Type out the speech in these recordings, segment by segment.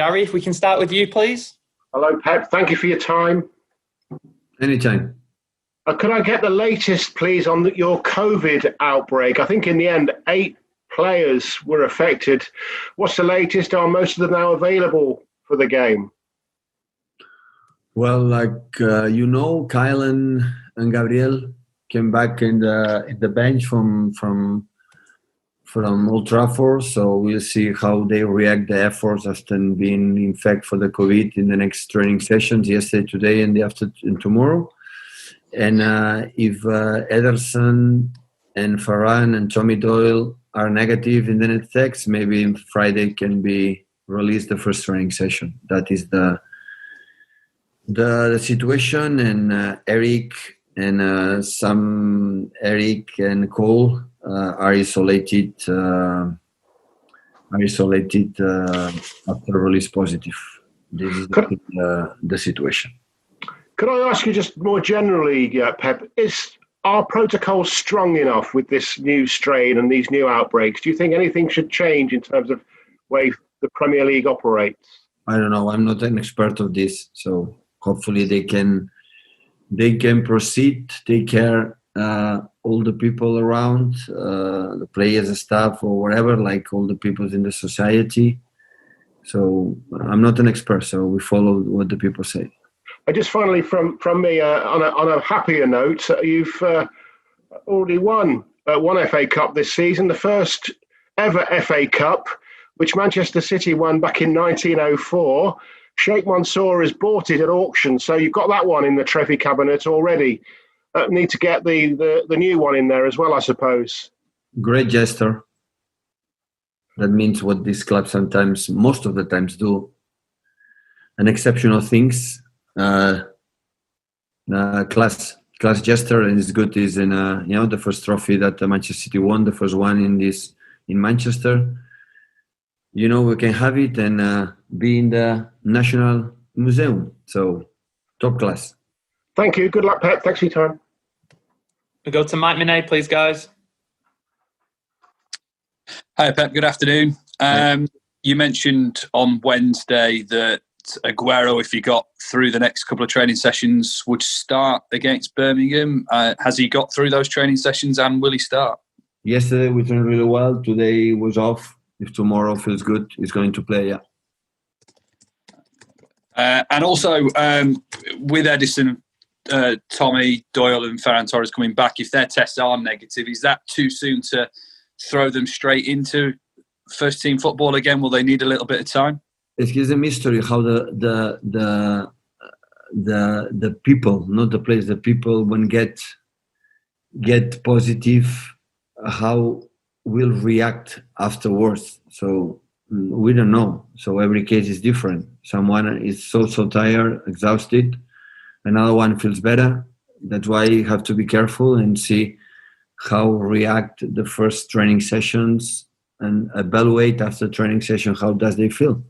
Gary, if we can start with you, please. Hello, Pep. Thank you for your time. Anytime. Could I get the latest, please, on your COVID outbreak? I think in the end, 8 players were affected. What's the latest? Are most of them now available for the game? Well, Kyle and Gabriel came back in the bench from Old Trafford, so we'll see how they react the efforts after being infected for the COVID in the next training sessions, yesterday, today, and tomorrow. And if Ederson and Varane and Tommy Doyle are negative in the next tests, maybe Friday can be released the first training session. That is the situation. And Eric and Cole are isolated after release positive. This is the situation. Could I ask you just more generally, Pep, are protocols strong enough with this new strain and these new outbreaks? Do you think anything should change in terms of way the Premier League operates? I don't know. I'm not an expert of this, so hopefully they can proceed, take care all the people around, the players, the staff, or whatever, like all the people in the society. So I'm not an expert, so we follow what the people say. Just finally, from me, on a happier note, you've already won one FA Cup this season, the first ever FA Cup, which Manchester City won back in 1904. Sheikh Mansour has bought it at auction, so you've got that one in the trophy cabinet already. Need to get the new one in there as well, I suppose. Great gesture. That means what these clubs sometimes, most of the times, do. An exceptional things. Class gesture, and it's good. Is in the first trophy that Manchester City won, the first one in Manchester. We can have it and be in the National Museum. So top class. Thank you. Good luck, Pep. Thanks for your time. We go to Mike Minay, please, guys. Hi, Pep. Good afternoon. You mentioned on Wednesday that Aguero, if he got through the next couple of training sessions, would start against Birmingham. Has he got through those training sessions, and will he start? Yesterday we trained really well. Today was off. If tomorrow feels good, he's going to play, yeah. And also, with Edison, Tommy Doyle and Ferran Torres coming back, if their tests are negative, is that too soon to throw them straight into first-team football again? Will they need a little bit of time? It's a mystery how the people, not the players, the people when get positive, how will react afterwards. So we don't know. So every case is different. Someone is so tired, exhausted. Another one feels better. That's why you have to be careful and see how react the first training sessions and evaluate after training session. How does they feel?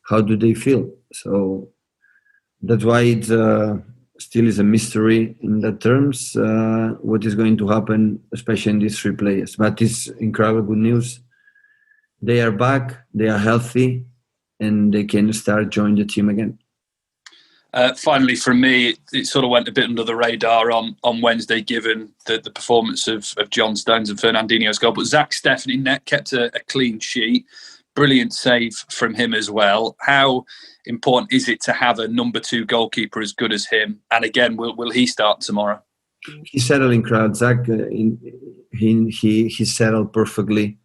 How do they feel? So that's why it still is a mystery in the terms what is going to happen, especially in these 3 players. But it's incredible good news. They are back, they are healthy, and they can start joining the team again. Finally, from me, it sort of went a bit under the radar on Wednesday, given the performance of John Stones and Fernandinho's goal. But Zach Steffen in net kept a clean sheet. Brilliant save from him as well. How important is it to have a number 2 goalkeeper as good as him? And again, will he start tomorrow? He settled in crowd. Zach, he settled perfectly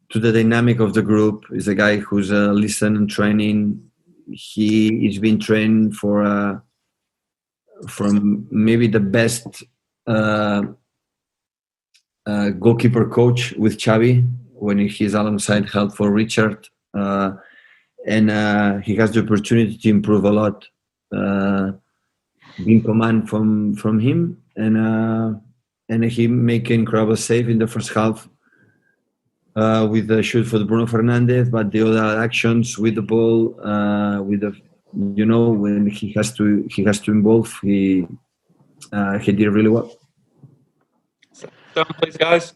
to the dynamic of the group. He's a guy who's listening and training. He's been trained from maybe the best goalkeeper coach with Xavi when he's alongside help for Richard, and he has the opportunity to improve a lot. Being command from him, and he make an incredible save in the first half with the shoot for Bruno Fernandes, but the other actions with the ball, with the when he has to involve, he did really well. So, please, guys.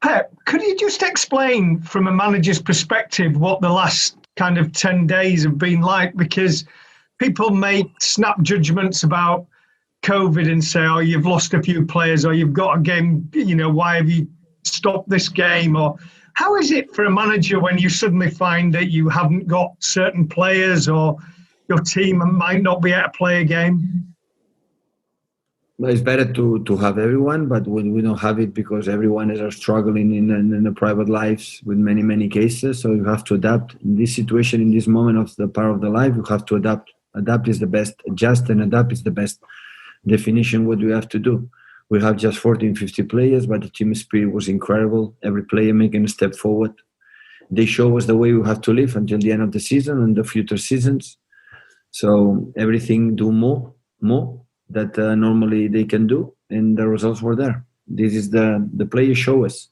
Pep, could you just explain from a manager's perspective what the last kind of 10 days have been like? Because people make snap judgments about COVID and say, oh, you've lost a few players, or you've got a game, why have you stopped this game? Or how is it for a manager when you suddenly find that you haven't got certain players, or your team might not be able to play a game? Well, it's better to have everyone, but we don't have it because everyone is struggling in the private lives with many cases. So you have to adapt in this situation, in this moment of the part of the life. You have to adapt. Adapt is the best. Adjust and adapt is the best definition. What we have to do. We have just 50 players, but the team spirit was incredible. Every player making a step forward. They show us the way we have to live until the end of the season and the future seasons. So everything do more that normally they can do, and the results were there. This is the players show us,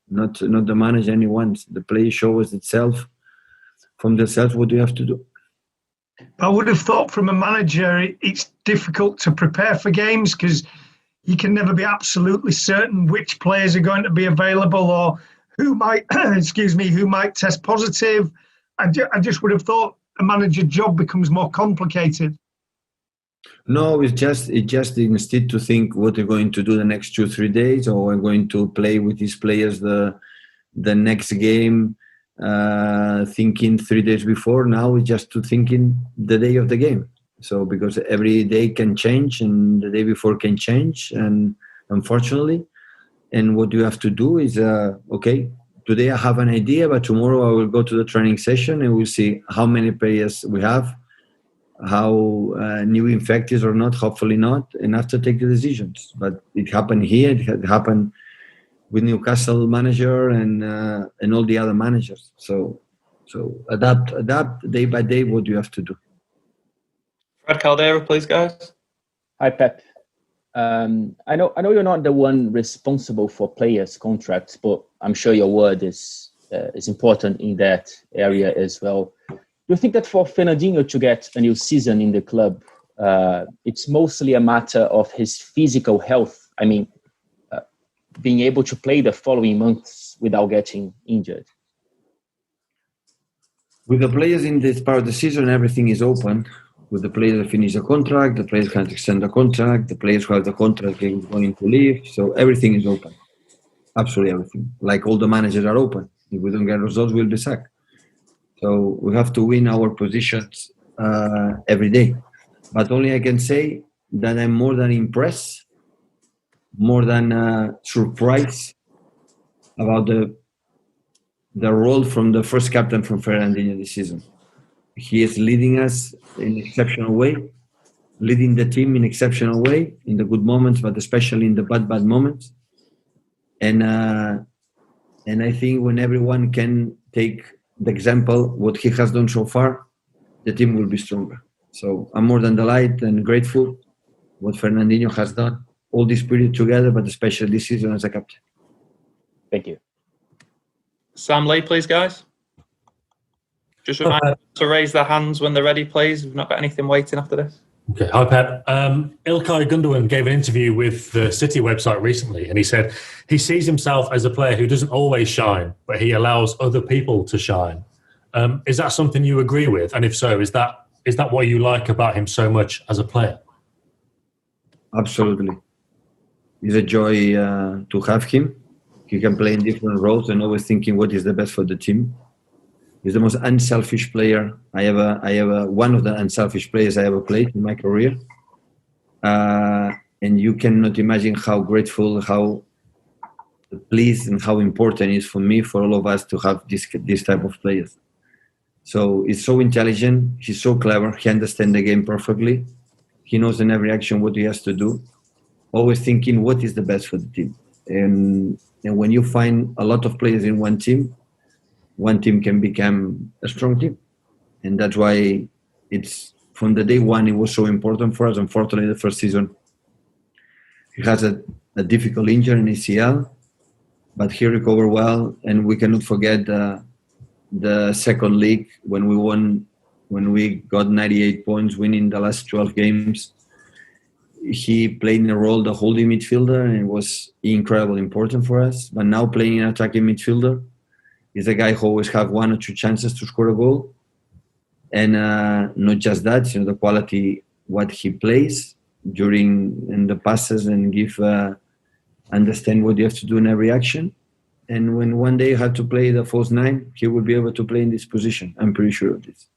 not the manager anyone. The players show us itself from themselves what you have to do. I would have thought from a manager it's difficult to prepare for games because you can never be absolutely certain which players are going to be available or who might who might test positive. I just would have thought a manager's job becomes more complicated. No, it's just instead to think what they're going to do the next 2-3 days, or we're going to play with these players the next game, thinking 3 days before. Now it's just to thinking the day of the game. So because every day can change and the day before can change, and unfortunately, and what you have to do is okay, today I have an idea, but tomorrow I will go to the training session and we'll see how many players we have, how new infected or not, hopefully not, and after take the decisions. But it happened here, it had happened with Newcastle manager and all the other managers. So adapt day by day what you have to do. Fred Caldera, please, guys. Hi, Pep. I know you're not the one responsible for players' contracts, but I'm sure your word is important in that area as well. Do you think that for Fernandinho to get a new season in the club, it's mostly a matter of his physical health? I mean, being able to play the following months without getting injured? With the players in this part of the season, everything is open. With the players that finish the contract, the players can extend the contract, the players who have the contract are going to leave. So everything is open. Absolutely everything. Like all the managers are open. If we don't get results, we'll be sacked. So we have to win our positions every day. But only I can say that I'm more than impressed, more than surprised about the role from the first captain from Fernandinho this season. He is leading us in an exceptional way, leading the team in an exceptional way, in the good moments, but especially in the bad moments. And I think when everyone can take the example, what he has done so far, the team will be stronger. So I'm more than delighted and grateful what Fernandinho has done, all this period together, but especially this season as a captain. Thank you. Sam Lee, please, guys. Just remind them to raise their hands when they're ready, please. We've not got anything waiting after this. Okay. Hi, Pep. Ilkay Gundogan gave an interview with the City website recently, and he said he sees himself as a player who doesn't always shine, but he allows other people to shine. Is that something you agree with? And if so, is that what you like about him so much as a player? Absolutely. It's a joy to have him. He can play in different roles and always thinking what is the best for the team. He's the most unselfish player I ever one of the unselfish players I ever played in my career. And you cannot imagine how grateful, how pleased, and how important it is for me, for all of us, to have this type of players. So he's so intelligent, he's so clever, he understands the game perfectly. He knows in every action what he has to do, always thinking what is the best for the team. And when you find a lot of players in one team can become a strong team. And that's why it's from the day one, it was so important for us. Unfortunately, the first season, he has a difficult injury in ACL, but he recovered well. And we cannot forget the second league when we got 98 points, winning the last 12 games. he played in a role the holding midfielder, and it was incredibly important for us. But now playing an attacking midfielder, he's a guy who always have 1 or 2 chances to score a goal. And not just that, the quality what he plays in the passes and understand what you have to do in every action. And when one day you have to play the false 9, he will be able to play in this position. I'm pretty sure of this.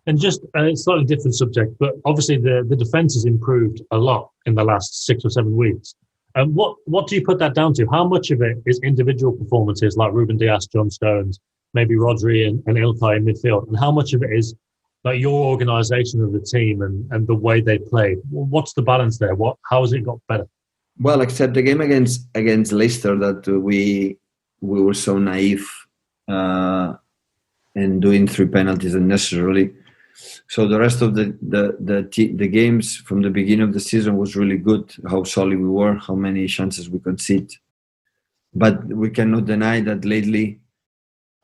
And just a slightly different subject, but obviously the defence has improved a lot in the last 6 or 7 weeks. And what do you put that down to? How much of it is individual performances like Ruben Dias, John Stones, maybe Rodri and Ilkay in midfield? And how much of it is like your organisation of the team and the way they play? What's the balance there? How has it got better? Well, except the game against Leicester that we were so naive and doing 3 penalties unnecessarily. So the rest of the games from the beginning of the season was really good. How solid we were, how many chances we conceded. But we cannot deny that lately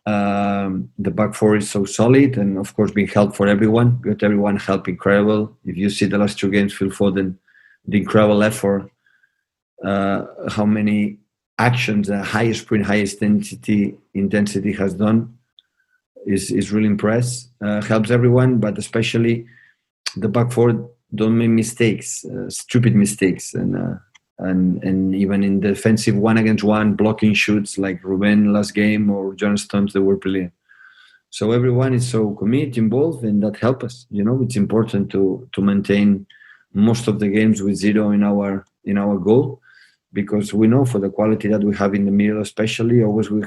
the back four is so solid, and of course being helped for everyone. Got everyone help incredible. If you see the last 2 games, Phil Foden, the incredible effort. How many actions, the highest sprint, highest intensity has done is really impressed. Helps everyone, but especially the back four don't make mistakes, stupid mistakes, and even in the defensive 1-against-1 blocking shoots like Ruben last game or John Stones, they were brilliant. So everyone is so committed, involved, and that helps us. It's important to maintain most of the games with 0 in our goal. Because we know for the quality that we have in the middle, especially, always we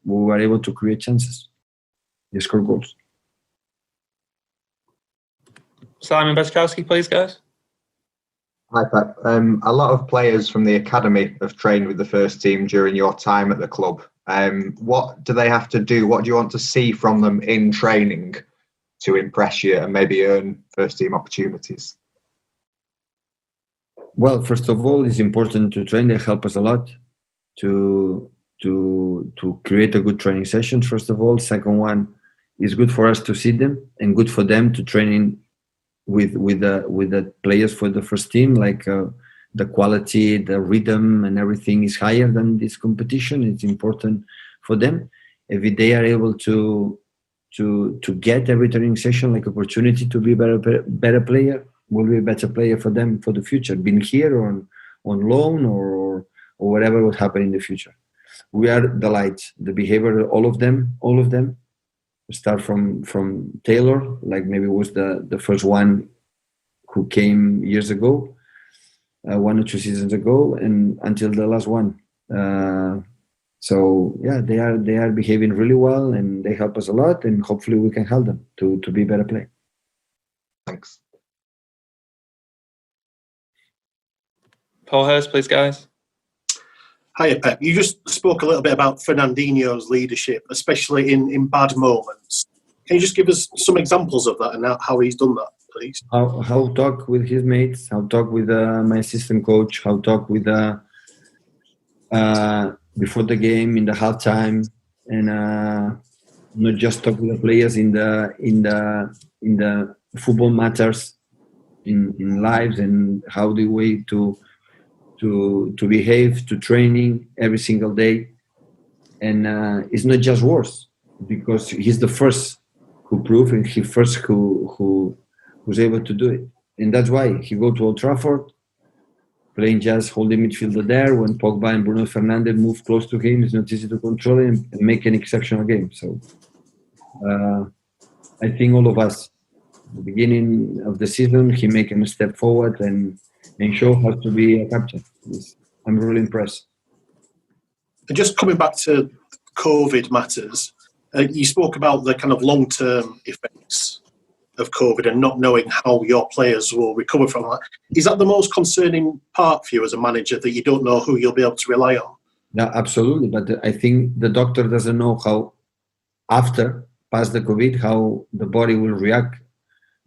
were able to create chances, and score goals. Simon Bezkowski, please, guys. Hi, Pep. A lot of players from the academy have trained with the first team during your time at the club. What do they have to do? What do you want to see from them in training to impress you and maybe earn first team opportunities? Well, first of all, it's important to train. They help us a lot to create a good training session. First of all, second one is good for us to see them and good for them to train in with the players for the first team. Like the quality, the rhythm, and everything is higher than this competition. It's important for them. If they are able to get every training session like opportunity to be a better player. Will be a better player for them for the future, being here or on loan or whatever would happen in the future. We are the light, the behavior, all of them. Start from Taylor, like maybe was the first one who came years ago, 1 or 2 seasons ago, and until the last one. So yeah, they are behaving really well, and they help us a lot, and hopefully we can help them to be better players. Thanks. Paul Hurst, please, guys. Hiya, Pep. You just spoke a little bit about Fernandinho's leadership, especially in bad moments. Can you just give us some examples of that and how he's done that, please? How talk with his mates, how talk with my assistant coach, how talk with before the game, in the halftime, and not just talk with the players in the football matters in lives, and how the way to behave, to training every single day. And it's not just words, because he's the first who proved, and he first who was able to do it. And that's why he go to Old Trafford, playing just holding midfielder there. When Pogba and Bruno Fernandes move close to him, it's not easy to control him and make an exceptional game. So I think all of us, at the beginning of the season, he making a step forward and show how to be a captain. I'm really impressed. And just coming back to COVID matters, you spoke about the kind of long-term effects of COVID and not knowing how your players will recover from that. Is that the most concerning part for you as a manager, that you don't know who you'll be able to rely on? Yeah, absolutely. But I think the doctor doesn't know how, past the COVID, how the body will react.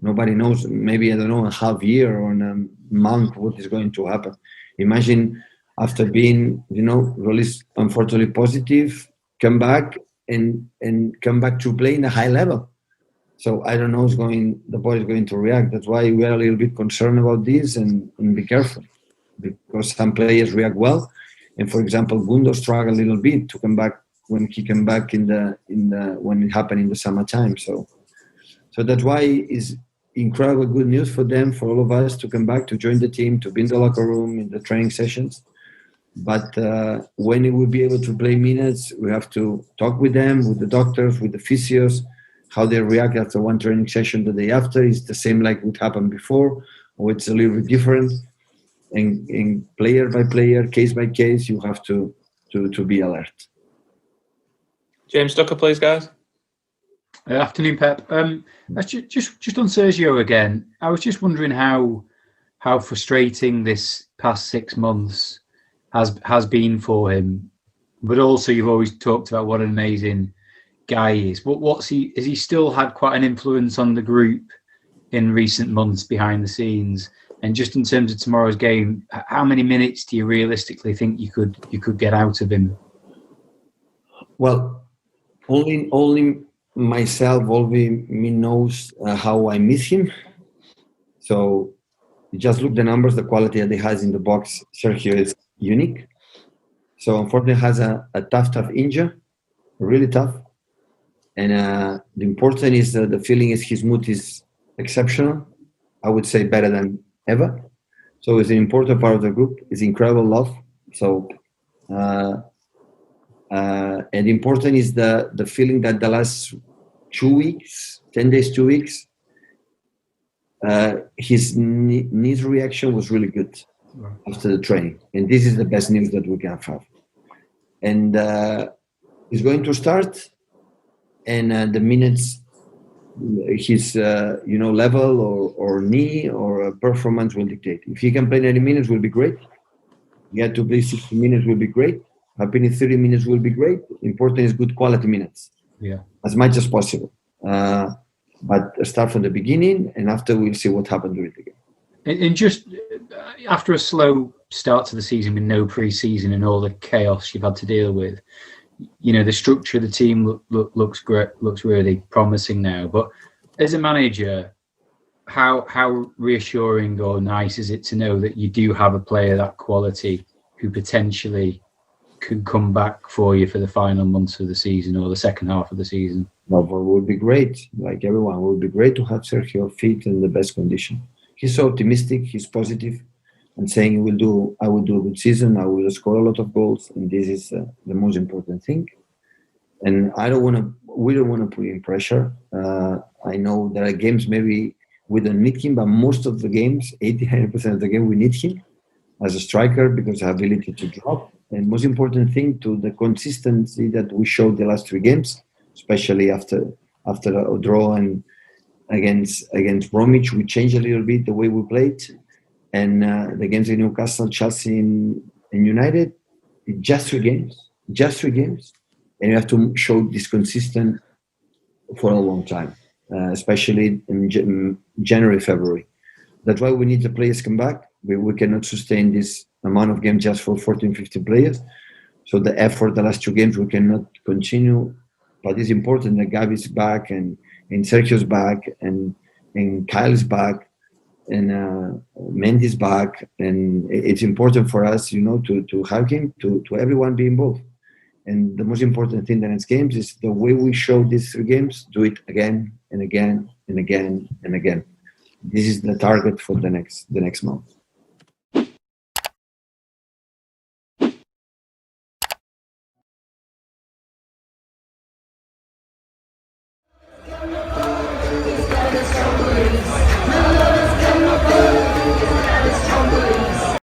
Nobody knows. Maybe, I don't know, a half year or in a month what is going to happen. Imagine after being, released, unfortunately positive, come back and come back to play in a high level. So I don't know how the body is going to react. That's why we are a little bit concerned about this and be careful, because some players react well. And for example, Gundo struggled a little bit to come back when he came back when it happened in the summertime. So that's why it's incredible good news for them, for all of us to come back, to join the team, to be in the locker room, in the training sessions. But when we will be able to play minutes, we have to talk with them, with the doctors, with the physios, how they react after one training session the day after. Is the same like what happened before, or it's a little bit different? And player by player, case by case, you have to be alert. James Ducker, please, guys. Afternoon, Pep. Just on Sergio again. I was just wondering how frustrating this past 6 months has been for him. But also, you've always talked about what an amazing guy he is. Has he still had quite an influence on the group in recent months behind the scenes? And just in terms of tomorrow's game, how many minutes do you realistically think you could get out of him? Well, only myself, only me knows how I miss him. So you just look the numbers, the quality that he has in the box. Sergio is unique. So unfortunately, he has a tough injury, really tough. And the important is the feeling is his mood is exceptional. I would say better than ever. So it's an important part of the group. It's incredible love. So and important is the feeling that the last 2 weeks, 10 days, 2 weeks, his knees reaction was really good after the training. And this is the best news that we can have. And he's going to start, and the minutes, his level or knee or performance will dictate. If he can play 90 minutes, will be great. He had to play 60 minutes, will be great. Happy 30 minutes will be great. Important is good quality minutes. Yeah, as much as possible. But start from the beginning, and after we'll see what happens during the game. And just after a slow start to the season with no pre-season and all the chaos you've had to deal with, the structure of the team looks great, looks really promising now. But as a manager, how reassuring or nice is it to know that you do have a player that quality who potentially could come back for you for the final months of the season or the second half of the season? No, but it would be great, like everyone. It would be great to have Sergio fit in the best condition. He's so optimistic, he's positive, and saying I will do a good season, I will score a lot of goals, and this is the most important thing. And we don't want to put in pressure. I know there are games maybe we don't need him, but most of the games, 80-90% of the game, we need him as a striker because of ability to drop. And most important thing, to the consistency that we showed the last 3 games, especially after a draw and against Bromwich, we changed a little bit the way we played. And the games in Newcastle, Chelsea, and United, just 3 games. And you have to show this consistent for a long time, especially in January, February. That's why we need the players come back. We cannot sustain this amount of games just for 14, 15 players. So the effort, the last 2 games, we cannot continue. But it's important that Gavi's back and Sergio's back and Kyle's back and Mendy's back. And it's important for us, to have him, to everyone be involved. And the most important thing in the next games is the way we show these 3 games, do it again and again and again and again. This is the target for the next month.